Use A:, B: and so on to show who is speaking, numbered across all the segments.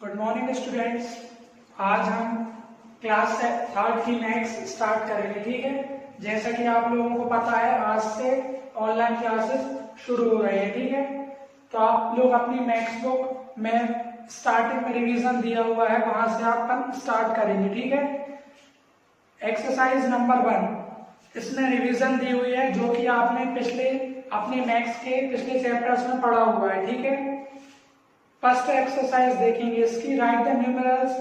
A: Good morning students. आज हम class third की मैथ्स स्टार्ट करेंगे। ठीक है, जैसा कि आप लोगों को पता है आज से ऑनलाइन क्लासेस शुरू हो रही है। ठीक है, तो आप लोग अपनी मैथ्स बुक में स्टार्टिंग में रिवीजन दिया हुआ है, वहां से आप स्टार्ट करेंगे। ठीक है, एक्सरसाइज नंबर 1 इसमें रिवीजन दी हुई है जो कि आपने पिछले अपने मैथ्स के पिछले चैप्टर्स में पढ़ा हुआ है। ठीक है, फर्स्ट एक्सरसाइज देखेंगे इसकी, right the numerals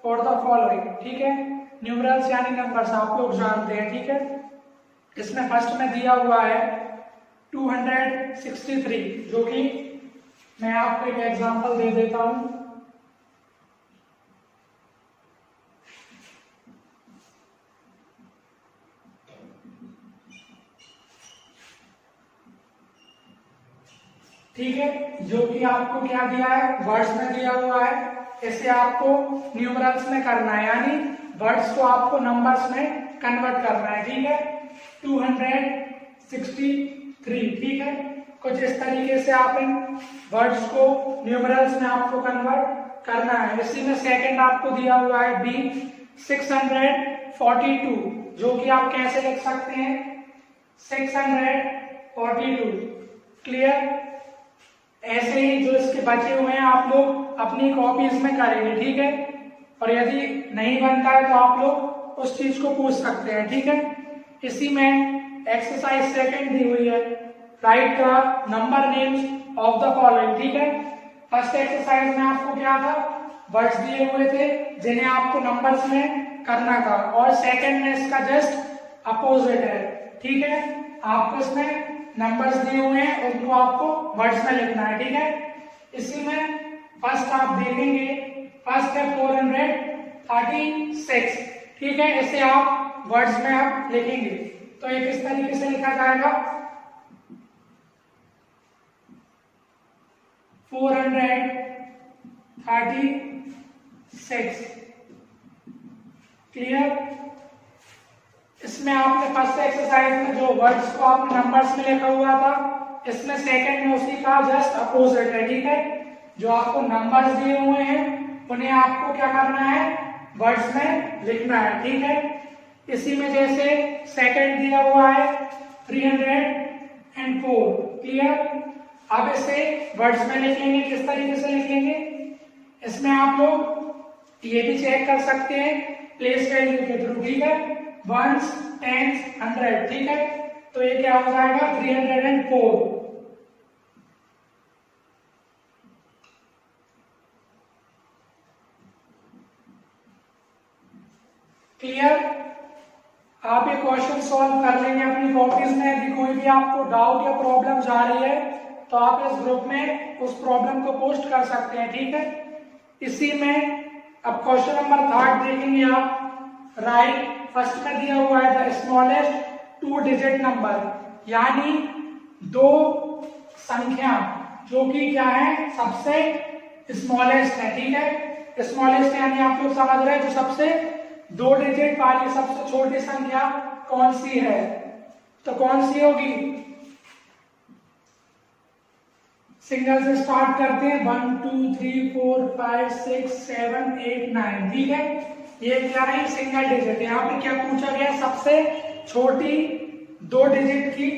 A: for the following. ठीक है, न्यूमेरल्स यानी नंबर्स आप लोग जानते हैं। ठीक है, इसमें फर्स्ट में दिया हुआ है 263, जो कि मैं आपको एक एग्जांपल दे देता हूं। ठीक है, जो कि आपको क्या दिया है, वर्ड्स में दिया हुआ है। इसे आपको न्यूमरल्स में करना है, यानी वर्ड्स को आपको नंबर्स में कन्वर्ट करना है। ठीक है, 263। ठीक है, कुछ इस तरीके से आप इन वर्ड्स को न्यूमरल्स में आपको कन्वर्ट करना है। इसी में सेकंड आपको दिया हुआ है बी 642, जो कि आप कैसे लिख सकते हैं, 642। क्लियर? ऐसे ही जो इसके बचे हुए हैं आप लोग अपनी कॉपीज में करेंगे। ठीक है, और यदि नहीं बनता है तो आप लोग उस चीज को पूछ सकते हैं। ठीक है, इसी में एक्सरसाइज सेकंड दी हुई है, right the number names of the following. ठीक है, फर्स्ट एक्सरसाइज में आपको क्या था, वर्ड्स दिए हुए थे जिन्हें आपको नंबर्स में करना था, और सेकंड में इसका जस्ट अपोजिट है। ठीक है, आपको इसमें नंबर्स दिए हुए हैं, उनको आपको वर्ड्स में लिखना है। ठीक है, इसी में फर्स्ट आप देखेंगे, फर्स्ट है 436। ठीक है, इसे आप वर्ड्स में आप लिखेंगे तो ये किस तरीके से लिखा जाएगा, 436। क्लियर? इसमें आपने फर्स्ट एक्सरसाइज में जो वर्ड्स को आपने नंबर्स में लिखा हुआ था, इसमें सेकंड में उसी का जस्ट अपोजिट है। ठीक है, जो आपको नंबर्स दिए हुए हैं उन्हें आपको क्या करना है, वर्ड्स में लिखना है। ठीक है, इसी में जैसे सेकंड दिया हुआ है 304। क्लियर? अब इसे वर्ड्स में लिखेंगे, किस तरीके से लिखेंगे, इसमें आप लोग ये भी चेक कर सकते हैं प्लेस वैल्यू के थ्रू। ठीक है, वंस, टेंस, 100। ठीक है, तो ये क्या हो जाएगा, 304। क्लियर? आप ये क्वेश्चन सॉल्व कर लेंगे अपनी कॉपीज में। यदि कोई भी आपको डाउट या प्रॉब्लम जा रही है तो आप इस ग्रुप में उस प्रॉब्लम को पोस्ट कर सकते हैं। ठीक है, इसी में अब क्वेश्चन नंबर 3 देखेंगे आप, राइट फर्स्ट में दिया हुआ है द स्मॉलेस्ट 2 डिजिट नंबर, यानी 2 संख्या जो कि क्या है, सबसे स्मॉलेस्ट है। ठीक है, स्मॉलेस्ट यानी आप लोग समझ रहे हैं जो सबसे 2 डिजिट वाली सबसे छोटी संख्या कौन सी है, तो कौन सी होगी, सिंगल से स्टार्ट करते हैं, 1 2 3 4 5 6 7 8 9। ठीक है, ये क्या है, सिंगल डिजिट। यहाँ पे क्या पूछा गया, सबसे छोटी 2 डिजिट की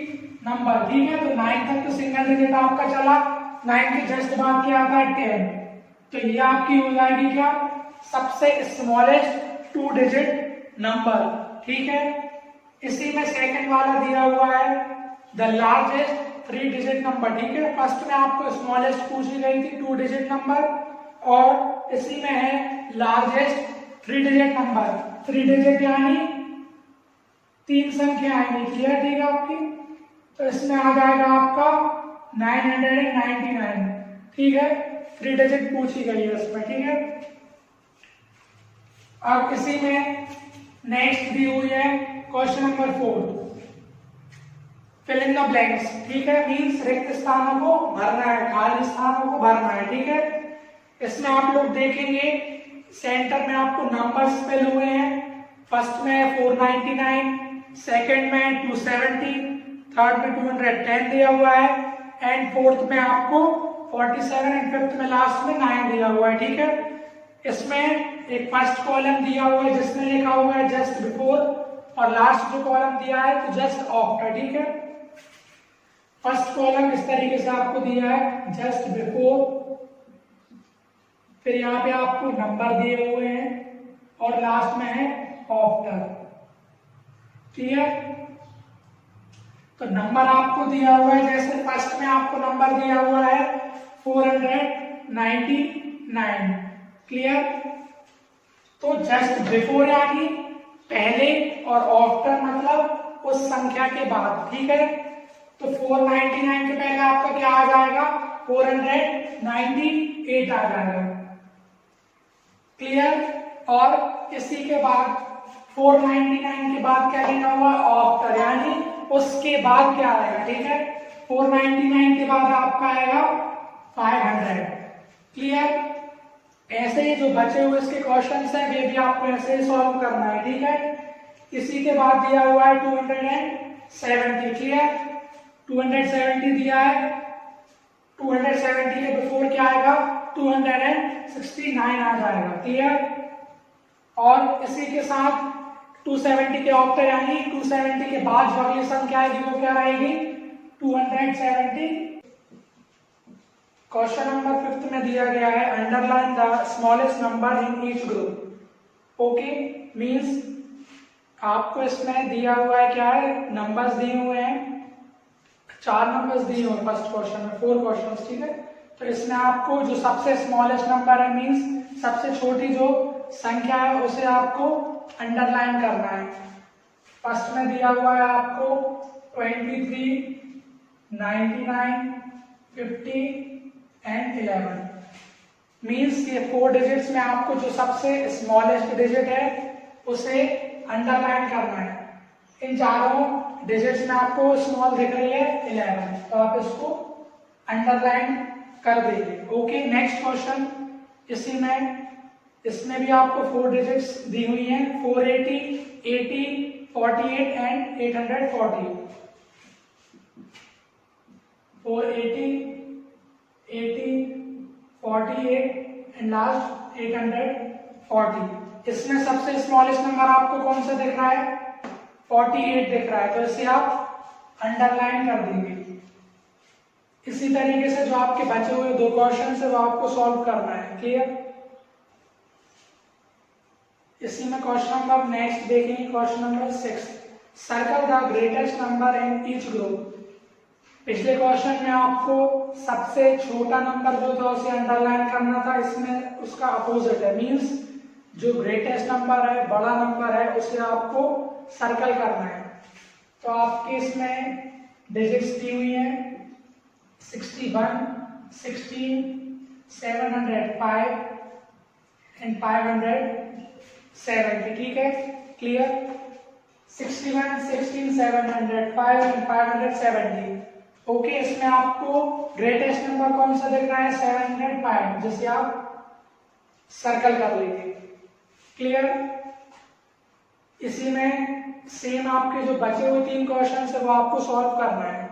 A: नंबर। ठीक है, तो 9 तक तो सिंगल डिजिट आपका चला, 9 के जस्ट बाद क्या आता है, 10। तो ये आपकी हो जाएगी क्या, सबसे स्मॉलेस्ट 2 डिजिट नंबर। ठीक है, इसी में सेकंड वाला दिया हुआ है द लार्जेस्ट 3 डिजिट नंबर। ठीक है, फर्स्ट में आपको स्मॉलेस्ट पूछी गई थी 2 डिजिट नंबर, और इसी में है लार्जेस्ट 3 डिजिट नंबर। 3 डिजिट यानी 3 संख्या आएंगी। क्लियर? ठीक है आपकी, तो इसमें आ जाएगा आपका 999। ठीक है, 3 डिजिट पूछी गई है इसमें। ठीक है, अब इसी में नेक्स्ट दी हुई है question number 4, fill in the blanks. ठीक है, मींस रिक्त स्थानों को भरना है, खाली स्थानों को भरना है। ठीक है, इसमें आप लोग देखेंगे सेंटर में आपको नंबर्स फिल हुए हैं, फर्स्ट में 499, सेकंड में 270, थर्ड में 210 दिया हुआ है, एंड फोर्थ में आपको 47 एंड फिफ्थ में लास्ट में 9 दिया हुआ है। ठीक है, इसमें एक फर्स्ट कॉलम दिया हुआ है जिसमें लिखा हुआ है जस्ट बिफोर, और लास्ट जो कॉलम दिया है तो जस्ट आफ्टर। ठीक है, फर्स्ट कॉलम इस तरीके से आपको दिया है जस्ट बिफोर, फिर यहाँ पे आपको नंबर दिए हुए हैं और लास्ट में है आफ्टर। क्लियर? तो नंबर आपको दिया हुआ है, जैसे फर्स्ट में आपको नंबर दिया हुआ है 499। क्लियर? तो जस्ट बिफोर यानी पहले और आफ्टर मतलब उस संख्या के बाद। ठीक है, तो 499 के पहले आपका क्या आ जाएगा, 498 आ जाएगा। क्लियर? और इसी के बाद 499 के बाद क्या लिखा हुआ, आफ्टर, यानी उसके बाद क्या आएगा। ठीक है, 499 के बाद आपका आएगा 500। क्लियर? ऐसे ही जो बचे हुए इसके क्वेश्चंस हैं वे भी आपको ऐसे ही सॉल्व करना है। ठीक है, इसी के बाद दिया हुआ है 270। क्लियर? 270 दिया है, 270 के बिफोर क्या आएगा, 269 आ जाएगा। क्लियर? और इसी के साथ 270 के आफ्टर यानी 270 के बाद जो अगली संख्या आएगी वो क्या रहेगी, 270। क्वेश्चन नंबर 5 में दिया गया है underline the smallest number in each group. Okay, means आपको इसमें दिया हुआ है क्या है, नंबर्स दिए हुए हैं, 4 नंबर्स दिए हुए फर्स्ट क्वेश्चन में, 4 क्वेश्चंस। ठीक है, तो इसमें आपको जो सबसे स्मॉलेस्ट नंबर है मींस सबसे छोटी जो संख्या है उसे आपको अंडरलाइन करना है। फर्स्ट में दिया हुआ है आपको 23, 99, 50 एंड 11। मींस ये 4 डिजिट्स में आपको जो सबसे स्मॉलेस्ट डिजिट है उसे अंडरलाइन करना है। इन चारों डिजिट्स में आपको स्मॉल दिख रही है 11, तो आप इसको अंडरलाइन कर देंगे। ओके, नेक्स्ट क्वेश्चन इसी में, इसमें भी आपको 4 डिजिट्स दी हुई हैं, 480, 80, 48 एंड 840। 480, 80, 48 and last 840। इसमें सबसे स्मॉलेस्ट नंबर आपको कौन सा दिख रहा है, 48 दिख रहा है, तो इसे आप अंडरलाइन कर देंगे। इसी तरीके से जो आपके बचे हुए 2 क्वेश्चन है वो आपको सॉल्व करना है। क्लियर? इसी में क्वेश्चन नंबर नेक्स्ट देखेंगे, question number 6, circle the greatest number in each group. पिछले क्वेश्चन में आपको सबसे छोटा नंबर जो था उसे अंडरलाइन करना था, इसमें उसका अपोजिट है, मींस जो ग्रेटेस्ट नंबर है, बड़ा नंबर है, उसे आपको सर्कल करना है। तो आपके इसमें डिजिट्स दी हुई हैं 61, 16, 705 एंड 570। ठीक है, क्लियर? 61, 16, 705 एंड 570। ओके, इसमें आपको ग्रेटेस्ट नंबर कौन सा दिख रहा है, 705, जिसे आप सर्कल कर लीजिए। क्लियर? इसी में सेम आपके जो बचे हुए 3 क्वेश्चन है वो आपको सॉल्व करना है।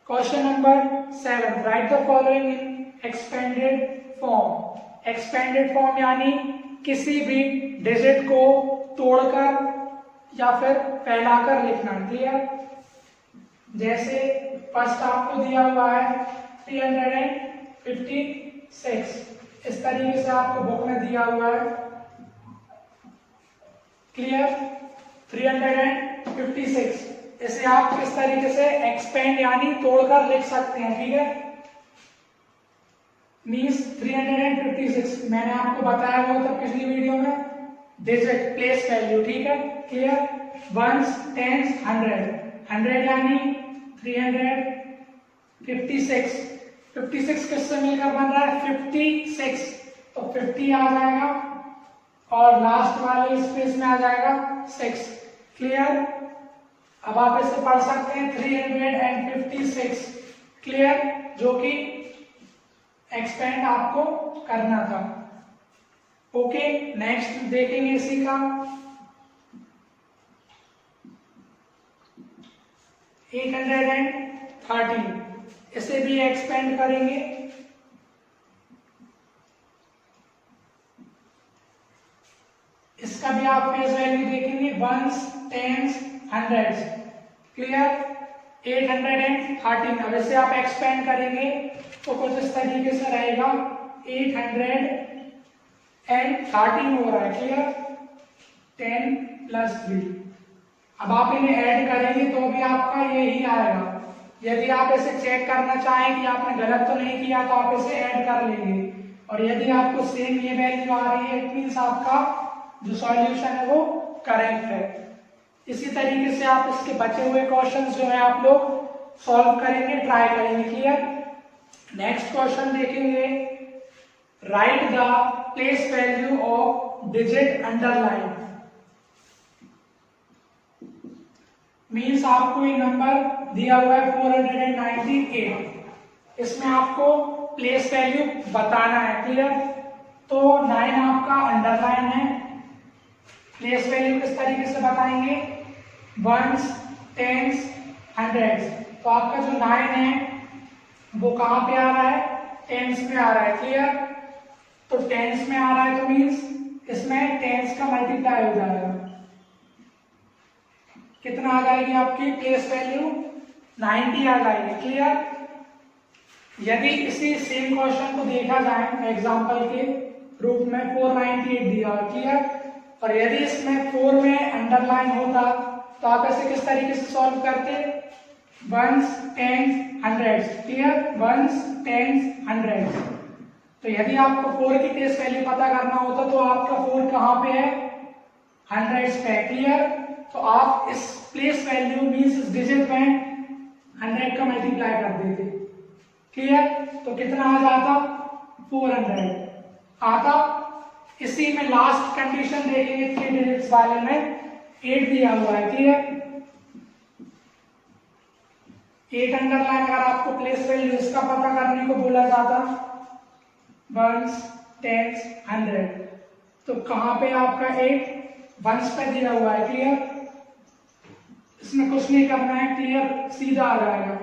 A: Question number 7, right the following in expanded form. Expanded form यानी किसी भी डिजिट को तोड़कर या फिर फैलाकर लिखना। क्लियर? जैसे फर्स्ट आपको दिया हुआ है 356, इस तरीके से आपको बुक में दिया हुआ है। क्लियर? 356, इसे आप किस तरीके से एक्सपेंड यानी तोड़कर लिख सकते हैं। ठीक है, मींस 356 मैंने आपको बताया हुआ था पिछली वीडियो में, डिजिट प्लेस वैल्यू। ठीक है, क्लियर? वंस, टेंस, 100 यानी 356। 56 किससे मिलकर बन रहा है, 56, तो 50 आ जाएगा और लास्ट वाले स्पेस में आ जाएगा 6। क्लियर? अब आप इसे पढ़ सकते हैं 356। क्लियर? जो कि एक्सपेंड आपको करना था। ओके, नेक्स्ट देखेंगे इसी का 813, इसे भी एक्सपेंड करेंगे। इसका भी आप फेस वैल्यू देखेंगे, वंस, टेंस, हंड्रेड्स। क्लियर? 813। अब इसे आप एक्सपेंड करेंगे तो कुछ इस तरीके से रहेगा, 813 हो रहा है। क्लियर? 10 + 3। अब आप इन्हें ऐड करेंगे तो भी आपका यही आएगा। यदि आप इसे चेक करना चाहें कि आपने गलत तो नहीं किया तो आप इसे ऐड कर लेंगे, और यदि आपको सेम ये वैल्यू आ रही है इट मींस आपका जो सॉल्यूशन है वो करेक्ट है। इसी तरीके से आप इसके बचे हुए क्वेश्चंस जो है आप लोग सॉल्व करेंगे, ट्राई करेंगे। क्लियर? नेक्स्ट क्वेश्चन देखेंगे, right the place value of digit underline. Means आपको ये नंबर दिया हुआ है 498, इसमें आपको प्लेस वैल्यू बताना है। क्लियर? तो 9 आपका अंडरलाइन है। प्लेस वैल्यू किस तरीके से बताएंगे, वंस, टेंस, हंड्रेड्स। तो आपका जो 9 है वो कहाँ पे आ रहा है, टेंस में आ रहा है। क्लियर? तो टेंस में आ रहा है तो मीन्स इसमें टेंस का मल्टीप्लाई हो जाएगा। कितना आ जाएगी आपकी प्लेस वैल्यू, 90 आ जाएगी। क्लियर? यदि इसी सेम क्वेश्चन को देखा जाए एग्जांपल के रूप में 498 दिया। क्लियर? और यदि इसमें 4 में अंडरलाइन होता तो आप ऐसे किस तरीके से सॉल्व करते, ones, tens, hundreds. Clear? Ones, tens, hundreds. तो यदि आपको 4 की प्लेस वैल्यू पता करना होता तो आपका 4 कहाँ पे है, हंड्रेड्स पे। क्लियर? तो आप इस प्लेस वैल्यू मीन्स इस डिजिट में 100 का मल्टीप्लाई कर देते। क्लियर? तो कितना आ जाता, 400 आता। इसी में लास्ट कंडीशन देखेंगे 3 डिजिट्स वाले में 8 दिया हुआ है। क्लियर? 8 अंडरलाइन अगर आपको प्लेस वैल्यू इसका पता करने को बोला जाता, वंस, टेंस, 100, तो कहां पे आपका 8 वंस पे दिया हुआ है। क्लियर? इसमें कुछ नहीं करना है। क्लियर? सीधा आ जाएगा।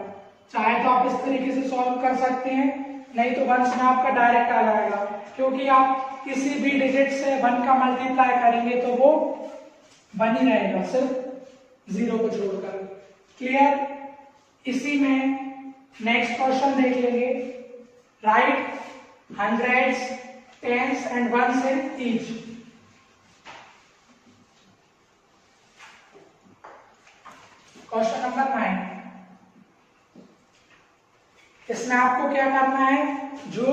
A: चाहे तो आप इस तरीके से सॉल्व कर सकते हैं, नहीं तो वंस में आपका डायरेक्ट आ जाएगा, क्योंकि आप किसी भी डिजिट से 1 का मल्टीप्लाई करेंगे तो वो 1 ही रहेगा, सिर्फ 0 को छोड़कर। क्लियर? इसी में नेक्स्ट क्वेश्चन देख लेंगे, right hundreds, tens and ones in each. Question number 9। इसमें आपको क्या करना है, जो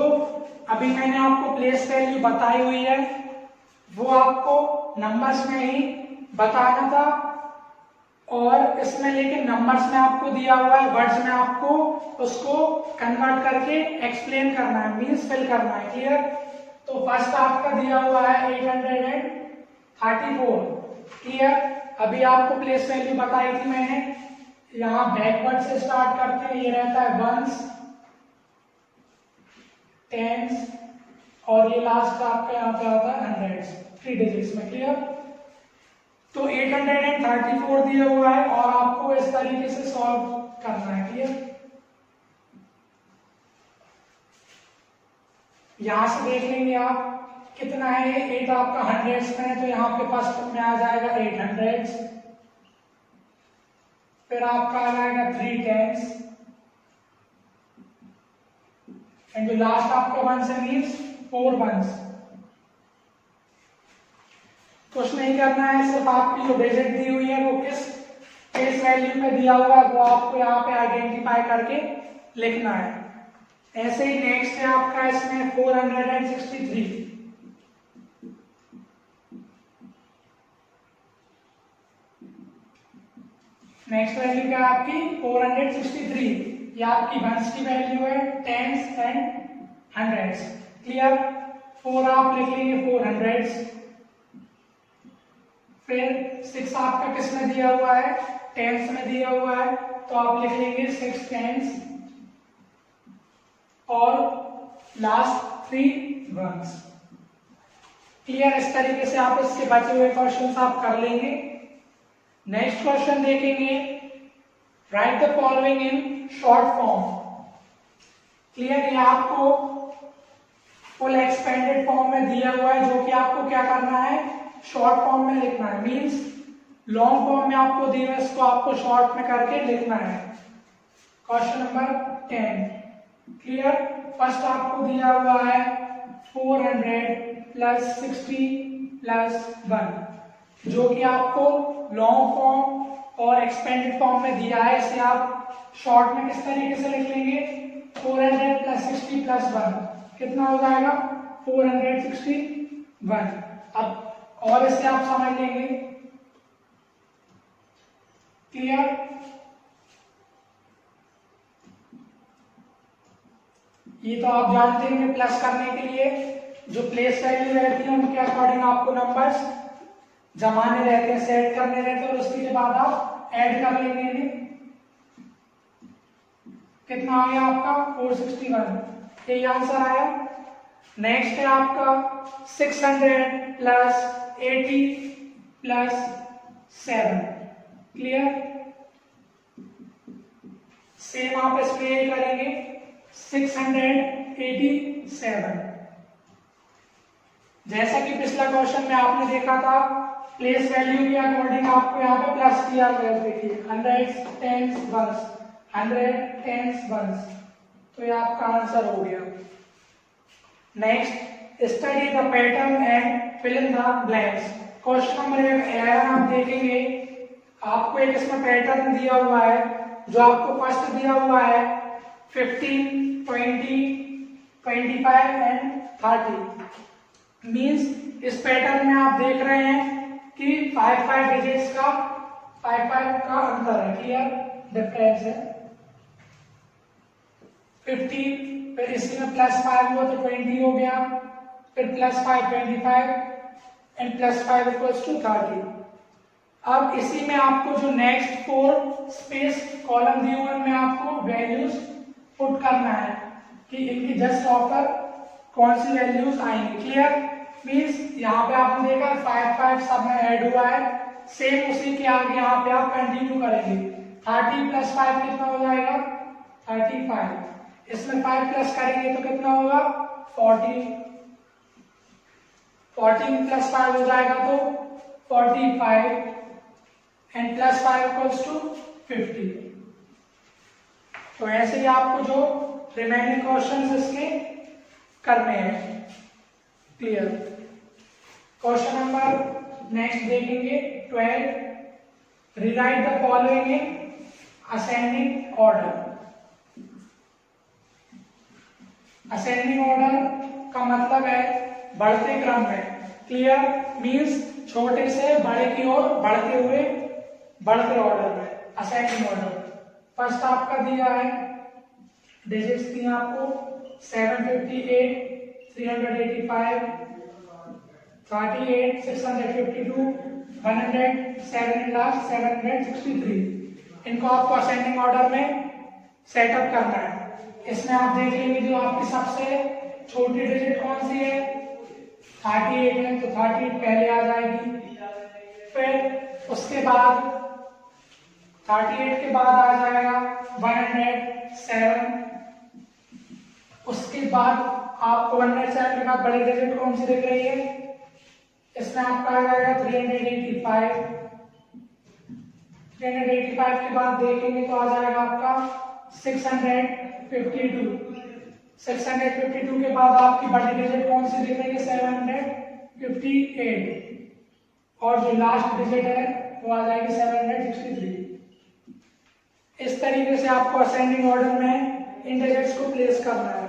A: अभी मैंने आपको प्लेस वैल्यू बताई हुई है वो आपको नंबर्स में ही बताना था, और इसमें लेकिन नंबर्स में आपको दिया हुआ है, वर्ड्स में आपको उसको कन्वर्ट करके एक्सप्लेन करना है, मीन्स फिल करना है। क्लियर? तो फर्स्ट आपका दिया हुआ है 834। क्लियर? अभी आपको प्लेस वैल्यू बताई थी मैंने, यहाँ बैकवर्ड से स्टार्ट करते हैं, ये रहता है वंस, टेंस, और ये लास्ट आपका यहाँ पे आता है हंड्रेड्स, 3 डिजिट्स में। क्लियर? तो 834 दिया हुआ है और आपको इस तरीके से सॉल्व करना है। क्लियर? यहां से देख लेंगे आप कितना है, 8 आपका हंड्रेड्स में है, तो यहाँ पे फर्स्ट में आ जाएगा 8 हंड्रेड्स, फिर आपका आ जाएगा 3 टेंस, एंड जो लास्ट आपका वंस है मीन्स 4 वंस। कुछ नहीं करना है, सिर्फ आपकी जो डिजिट दी हुई है वो किस प्लेस वैल्यू में दिया हुआ है वो आपको यहाँ पे आइडेंटिफाई करके लिखना है। ऐसे ही नेक्स्ट है आपका इसमें 463। नेक्स्ट वैल्यू क्या है आपकी 463, ये आपकी वंस की वैल्यू है, टेंस एंड हंड्रेड्स। क्लियर? 4 आप लिख लेंगे 4 हंड्रेड्स, फिर 6 आपका किस में दिया हुआ है, टेंस में दिया हुआ है, तो आप लिख लेंगे 6 टेंस, और लास्ट 3 वंस। क्लियर? इस तरीके से आप इसके बचे हुए क्वेश्चंस आप कर लेंगे। नेक्स्ट क्वेश्चन देखेंगे, right the following in short form. Clear? ये आपको फुल एक्सपेंडेड फॉर्म में दिया हुआ है, जो कि आपको क्या करना है, शॉर्ट फॉर्म में लिखना है, मीन्स लॉन्ग फॉर्म में आपको दिया है, इसको आपको शॉर्ट में करके लिखना है। Question number 10 clear. फर्स्ट आपको दिया हुआ है 400 प्लस 60 प्लस 1, जो कि आपको लॉन्ग फॉर्म और एक्सपेंडेड फॉर्म में दिया है। इसे आप शॉर्ट में किस तरीके से लिख लेंगे, 400 प्लस 60 प्लस 1 कितना हो जाएगा 461। अब और इससे आप समझ लेंगे, क्लियर। ये तो आप जानते हैं, प्लस करने के लिए जो प्लेस वैल्यू रहती है उनके अकॉर्डिंग आपको नंबर्स जमाने रहते हैं, सेट करने रहते हैं, और उसके बाद आप ऐड कर लेंगे इन्हें। कितना आ गया आपका 461, यही आंसर आया। नेक्स्ट है आपका 600 प्लस 80 प्लस 7, क्लियर। सेम आप इसमें यही करेंगे 687। जैसा कि पिछला क्वेश्चन में आपने देखा था, प्लेस वैल्यू के अकॉर्डिंग आपको यहाँ पे प्लस किया गया, देखिए 100 टेंस वंस, 100 टेंस वंस, तो ये आपका आंसर हो गया। Next, study the pattern and fill in the blanks. Question number 11 आप देखेंगे, आपको एक इसमें पैटर्न दिया हुआ है, जो आपको फर्स्ट दिया हुआ है 15, 20, 25 एंड 30। मीन्स इस पैटर्न में आप देख रहे हैं कि 5 डिजिट्स का 5 का अंतर है, क्लियर डिफरेंस है। 15, फिर इसी में +5 हुआ तो 20 हो गया, फिर +5 25 एंड +5 इक्वल्स टू 30। अब इसी में आपको जो नेक्स्ट 4 स्पेस कॉलम दिए हुए में आपको वैल्यूज पुट करना है कि इनकी जस्ट आफ्टर कौन सी वैल्यूज आएंगी, क्लियर। मीन्स यहाँ पे आपने देखा 5 सब में ऐड हुआ है, सेम उसी के आगे यहाँ पे आप कंटिन्यू करेंगे। 30 + 5 कितना हो जाएगा 35, इसमें 5 प्लस करेंगे तो कितना होगा 40, 14 + 5 हो जाएगा तो 45 एंड +5 इक्वल्स टू 50। तो ऐसे ही आपको जो रिमेनिंग क्वेश्चंस इसके करने हैं, क्लियर। क्वेश्चन नंबर नेक्स्ट देखेंगे 12, rewrite the following in ascending order. Ascending order का मतलब है बढ़ते क्रम में, क्लियर। मीन्स छोटे से बड़े की ओर बढ़ते हुए बढ़ते ऑर्डर में, असेंडिंग ऑर्डर। फर्स्ट आपका दिया है, डिजिट्स दी आपको 758, 385, 38, 652, 100, 7 लास्ट 763। इनको आपको असेंडिंग ऑर्डर में सेटअप करना है। इसमें आप देख लेंगे जो आपकी सबसे छोटी डिजिट कौन सी है 38 है, तो 38 पहले आ जाएगी। फिर उसके बाद 38 के बाद आ जाएगा 107, उसके बाद आपको 107 के बाद बड़ी डिजिट कौन सी दिख रही है, इसमें आपका आ जाएगा 385। 385 के बाद देखेंगे तो आ जाएगा आपका 652। 652 के बाद आपकी बड़ी डिजिट कौन सी दिख रही है 758, और जो लास्ट डिजिट है वो आ जाएगी 763। इस तरीके से आपको असेंडिंग ऑर्डर में इन डिजिट्स को प्लेस करना है।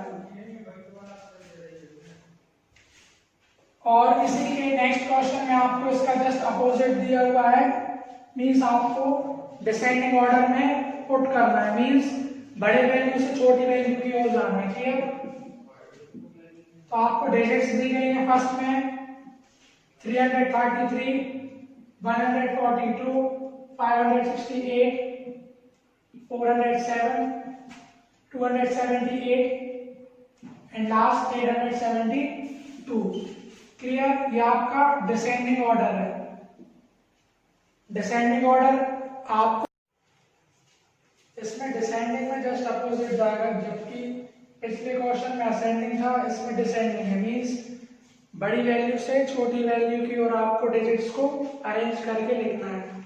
A: और इसी के नेक्स्ट क्वेश्चन में आपको इसका जस्ट अपोजिट दिया हुआ है, मीन्स आपको डिसेंडिंग ऑर्डर में पुट करना है, मीन्स बड़े वैल्यू से छोटी वैल्यू की ओर जाना है, क्लियर। तो आपको डिजिट्स दी गई है, फर्स्ट में 333, 142, 568, 407, 278 एंड लास्ट 872, क्लियर। ये आपका डिसेंडिंग ऑर्डर है। डिसेंडिंग ऑर्डर आपको इसमें डिसेंडिंग में जस्ट अपोजिट जाएगा, जबकि पिछले क्वेश्चन में असेंडिंग था, इसमें डिसेंडिंग है। मींस बड़ी वैल्यू से छोटी वैल्यू की और आपको डिजिट्स को अरेंज करके लिखना है।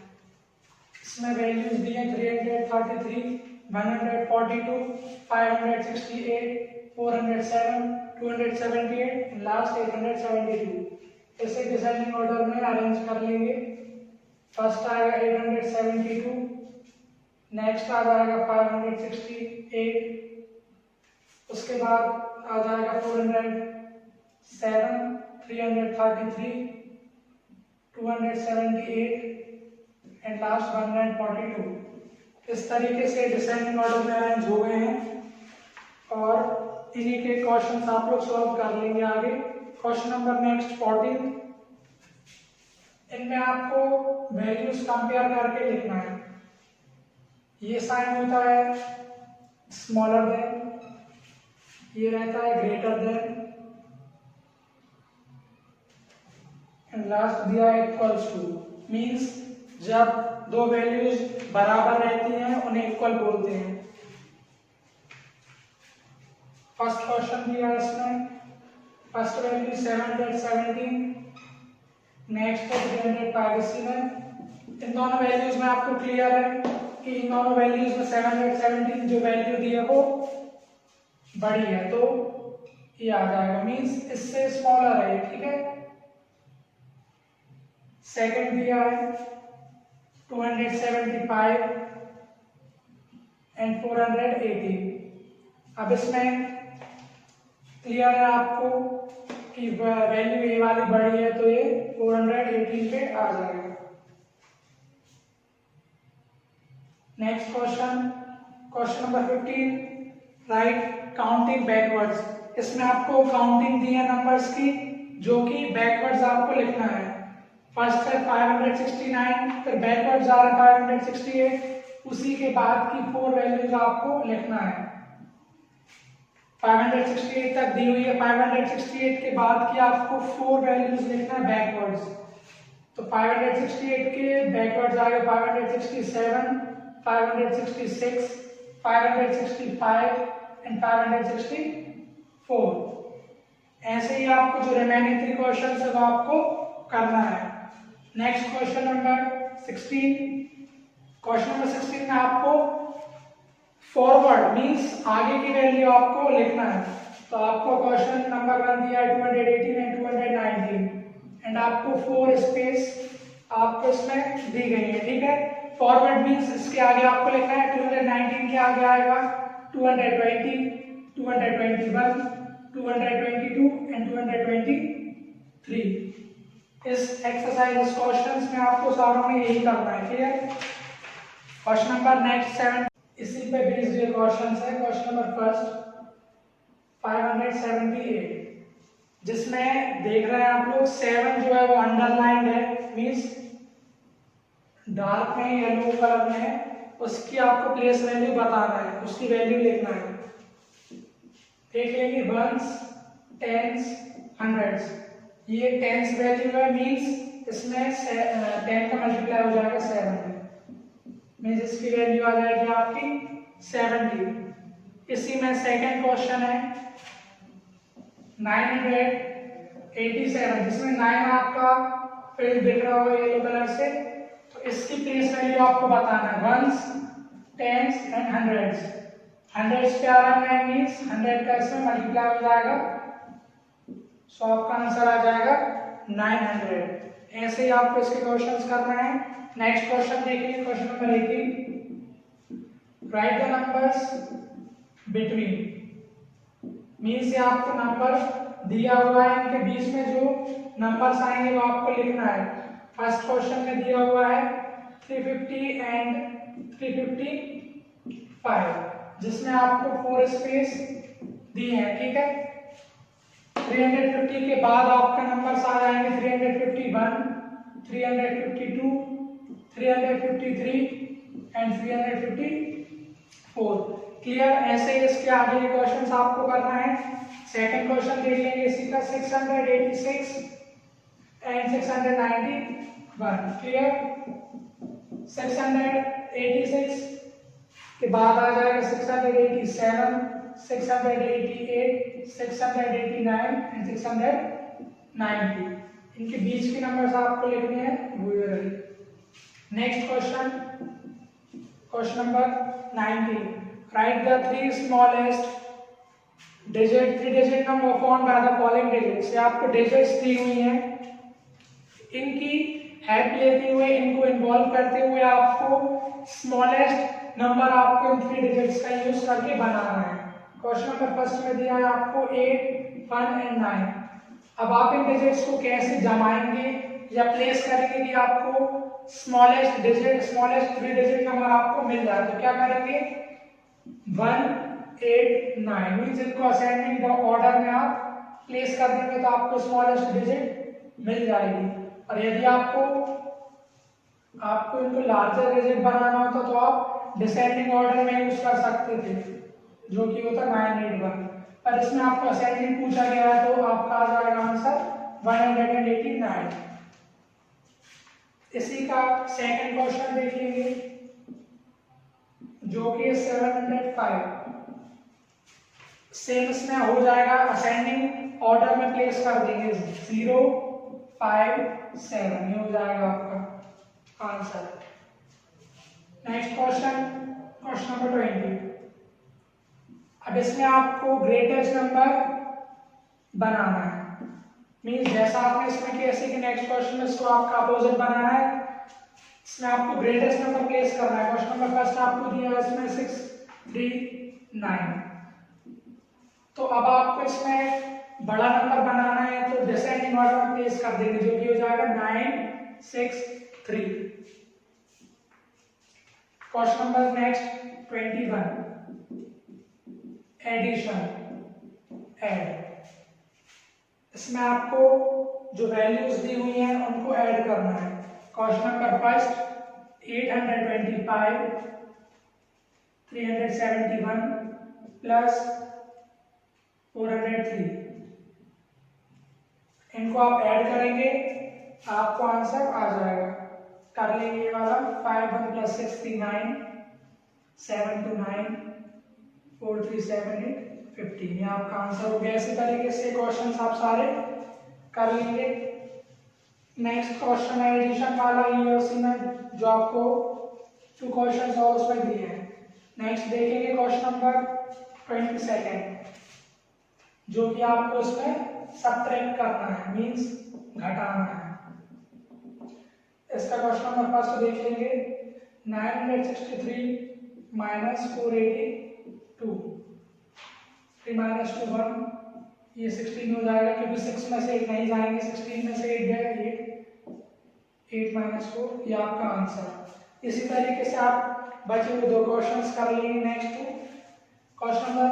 A: इसमें वैल्यूज दी हैं 333, 142, 568, 407, 278, लास्ट 872। इसे डिसेंडिंग ऑर्डर में अरेंज कर लेंगे। फर्स्ट आएगा 872, नेक्स्ट आ जाएगा 568, उसके बाद आ जाएगा 407, 333, 278 एंड लास्ट 142। इस तरीके से डिसेंडिंग ऑर्डर में अरेंज हो गए हैं और इन्हीं के क्वेश्चंस आप लोग सॉल्व कर लेंगे आगे। क्वेश्चन नंबर नेक्स्ट 14, इनमें आपको वैल्यूज कंपेयर करके लिखना है। ये साइन होता है स्मॉलर देन, ये रहता है ग्रेटर देन, एंड लास्ट दिया है इक्वल्स टू। मींस जब दो वैल्यूज बराबर रहती हैं उन्हें इक्वल बोलते हैं। फर्स्ट क्वेश्चन दिया है इसमें, फर्स्ट वैल्यू 717, नेक्स्ट है 387। इन दोनों वैल्यूज में आपको क्लियर है कि इन दोनों वैल्यूज में 717 जो वैल्यू दी है वो बड़ी है, तो ये आ जाएगा। मींस इससे स्मॉलर है, ठीक है। सेकंड दिया है 275 एंड 480। अब इसमें क्लियर है आपको कि वैल्यू ये वाली बड़ी है, तो ये 418 पे आ जाएगा। Next question, question number 15, right counting backwards. इसमें आपको काउंटिंग दी है नंबर्स की, जो कि बैकवर्ड्स आपको लिखना है। फर्स्ट है 569, फिर बैकवर्ड्स आ रहा है 568, उसी के बाद की 4 वैल्यूज आपको लिखना है। 568 तक दी हुई है, 568 के बाद की आपको 4 वैल्यूज लिखना है बैकवर्ड्स। तो 568 के बैकवर्ड्स आ गए 567, 566, 565 एंड 564। ऐसे ही आपको जो रिमेनिंग 3 क्वेश्चन है वो आपको करना है। Next question number 16, question number 16 में आपको फॉरवर्ड मींस आगे की वैल्यू आपको लिखना है। तो आपको क्वेश्चन नंबर 1 दिया है 218 एंड 219 एंड आपको 4 स्पेस आपको इसमें दी गई है, ठीक है। फॉरवर्ड मींस इसके आगे आपको लिखना है 219 के आगे आएगा 220, 221, 222 एंड 223। इस एक्सरसाइज क्वेश्चंस में आपको सारों में यही करना है, ठीक है। क्वेश्चन नंबर नेक्स्ट 7, इसी पे बेस्ड ये क्वेश्चंस है। क्वेश्चन नंबर फर्स्ट 578, जिसमें देख रहे हैं आप लोग 7 जो है वो अंडरलाइंड है, मींस डार्क में येलो कलर में है, उसकी आपको प्लेस वैल्यू बताना है, उसकी वैल्यू लिखना है। देख लेंगे 1s, 10s, 100s। ये 10s वैल्यू है, मींस इसमें 10 का मल्टीप्लाई हो जाएगा 7 में, मींस इसकी वैल्यू आ जाएगी आपकी 70। इसी में सेकंड क्वेश्चन है 987, जिसमें 9 आपका फील्ड दिख रहा होगा येलो कलर से, तो इसकी प्लेस वैल्यू आपको बताना है 1s, 10s and 100s। 100s पे आ रहा है 9 मींस 100 का इसमें मल्टीप्लाई हो जाएगा, सो आपका आंसर आ जाएगा 900। ऐसे ही आपको इसके क्वेश्चंस करना है। नेक्स्ट क्वेश्चन देखिए, question number 18, right the numbers between. Means ये आपको नंबर दिया हुआ है, इनके बीच में जो नंबर्स आएंगे वो आपको लिखना है। फर्स्ट क्वेश्चन में दिया हुआ है 350 एंड 355, जिसमें आपको 4 स्पेस दिए हैं, ठीक है। 350 के बाद आपका नंबर्स आ जाएंगे 351, 352, 353 एंड 354। क्लियर। ऐसे ही इसके आगे के क्वेश्चंस आपको करना है। सेकंड क्वेश्चन देख लेंगे इसी का 686 एंड 691। क्लियर। 686 के बाद आ जाएगा 687, 688, 689 एंड 690। 90। इनके बीच के नंबर्स आपको लिखने हैं, वो ये रही। Next question, question number 19, right the 3 smallest digit 3 digit number form by the following digits. आपको डिजिट्स दी हुई हैं, इनकी हेल्प लेते हुए, इनको इन्वॉल्व करते हुए आपको स्मॉलेस्ट नंबर आपको इन 3 डिजिट्स का यूज करके बनाना है। क्वेश्चन नंबर फर्स्ट में दिया है आपको 8, 1 एंड 9। अब आप इन डिजिट्स को कैसे जमाएंगे या प्लेस करेंगे कि आपको स्मॉलेस्ट 3 डिजिट नंबर आपको मिल जाए। तो क्या करेंगे, 1, 8, 9 मीन्स इनको असेंडिंग ऑर्डर में आप प्लेस कर देंगे तो आपको स्मॉलेस्ट डिजिट मिल जाएगी। और यदि आपको इनको लार्जर डिजिट बनाना होता तो आप डिसेंडिंग ऑर्डर में यूज कर सकते थे, जो कि होता 981। पर इसमें आपको असेंडिंग पूछा गया है तो आपका आ जाएगा आंसर 189। इसी का सेकंड क्वेश्चन देख लेंगे, जो कि 705। सेम इसमें हो जाएगा, असेंडिंग ऑर्डर में प्लेस कर देंगे 0, 5, 7, ये हो जाएगा आपका answer. Next question, question number 20। अब इसमें आपको ग्रेटेस्ट नंबर बनाना है, मीन्स जैसा आपने इसमें कैसे कि नेक्स्ट क्वेश्चन में इसको आपका अपोजिट बनाना है, इसमें आपको ग्रेटेस्ट नंबर प्लेस करना है। क्वेश्चन नंबर फर्स्ट आपको दिया है इसमें 6, 3, 9। तो अब आपको इसमें बड़ा नंबर बनाना है तो डिसेंडिंग ऑर्डर में प्लेस कर देंगे, जो कि हो जाएगा 9, 6, 3। Question number next 21, addition, add. इसमें आपको जो वैल्यूज दी हुई हैं उनको ऐड करना है। क्वेश्चन नंबर फर्स्ट 825, 371 प्लस 403, इनको आप ऐड करेंगे आपको आंसर आ जाएगा। कर लेंगे ये वाला, 5 1 + 6 3 9, 7 2 9, 4 3 7 8 15, ये आपका आंसर हो गया। इसी तरीके से क्वेश्चन आप सारे कर लेंगे। नेक्स्ट क्वेश्चन है एडिशन वाला, ये उसी में जो आपको 2 क्वेश्चन और उसमें दिए हैं। नेक्स्ट देखेंगे क्वेश्चन नंबर 22, जो कि आपको इसमें सबट्रैक्ट करना है, मींस घटाना है। इसका क्वेश्चन नंबर फर्स्ट देख लेंगे, 963 - 482, 3 - 2 1, ये 16 हो जाएगा क्योंकि 6 में से 8 नहीं जाएंगे, 16 में से 8 गए 8 - 4, ये आपका आंसर। इसी तरीके से आप बचे हुए 2 क्वेश्चंस कर लेंगे। नेक्स्ट क्वेश्चन नंबर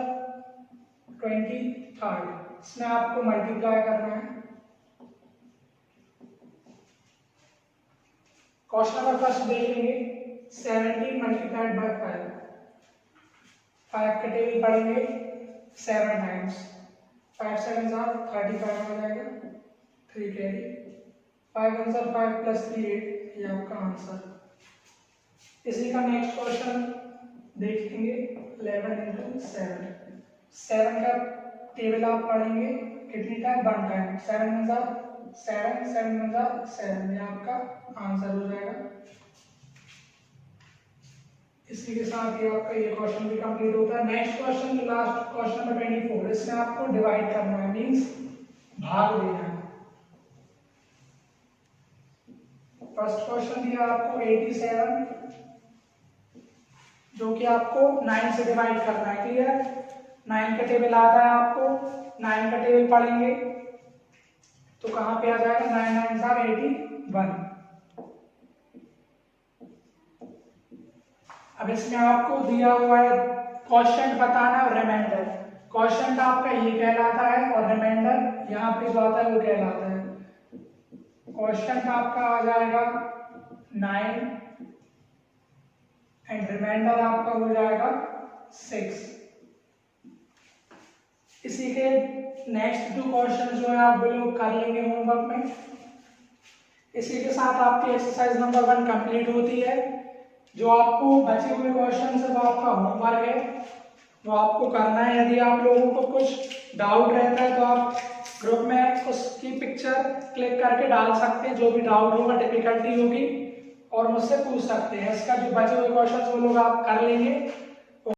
A: 23, इसमें आपको मल्टीप्लाई करना है। क्वेश्चन नंबर फर्स्ट देखेंगे, 17 × 5, 5 का टेबल पढ़ेंगे 7 टाइम्स, 5 7 35 हो जाएगा, 3 कैरी, 5 1 5 + 3 8, ये आपका आंसर। इसी का नेक्स्ट क्वेश्चन देखेंगे, 11 × 7, 7 का टेबल आप पढ़ेंगे कितनी टाइम, 1 टाइम, 7 1 7, 7 1 7, ये आपका आंसर हो जाएगा। इसी के साथ ये आपका ये क्वेश्चन भी कंप्लीट होता है। Next question, last question number 24, इसमें आपको डिवाइड करना है, मींस भाग देना है। फर्स्ट क्वेश्चन दिया आपको 87, जो कि आपको 9 से डिवाइड करना है, क्लियर। 9 का टेबल आता है आपको, 9 का टेबल पढ़ेंगे तो कहां पे आ जाएगा, 9 9 81। अब इसमें आपको दिया हुआ है क्वेश्चन बताना और रिमाइंडर। क्वेश्चन आपका ये कहलाता है और रिमाइंडर यहाँ पे जो आता है वो कहलाता है। क्वेश्चन आपका आ जाएगा 9 एंड रिमाइंडर आपका हो जाएगा 6। इसी के नेक्स्ट 2 क्वेश्चन जो है आप वो लोग कर लेंगे होमवर्क में। इसी के साथ आपकी एक्सरसाइज नंबर 1 कंप्लीट होती है। जो आपको बचे हुए क्वेश्चन है वो आपका होमवर्क है, वो आपको करना है। यदि आप लोगों को कुछ डाउट रहता है तो आप ग्रुप में उसकी पिक्चर क्लिक करके डाल सकते हैं, जो भी डाउट होगा, डिफिकल्टी होगी और मुझसे पूछ सकते हैं। इसका जो बचे हुए क्वेश्चन वो लोग आप कर लेंगे।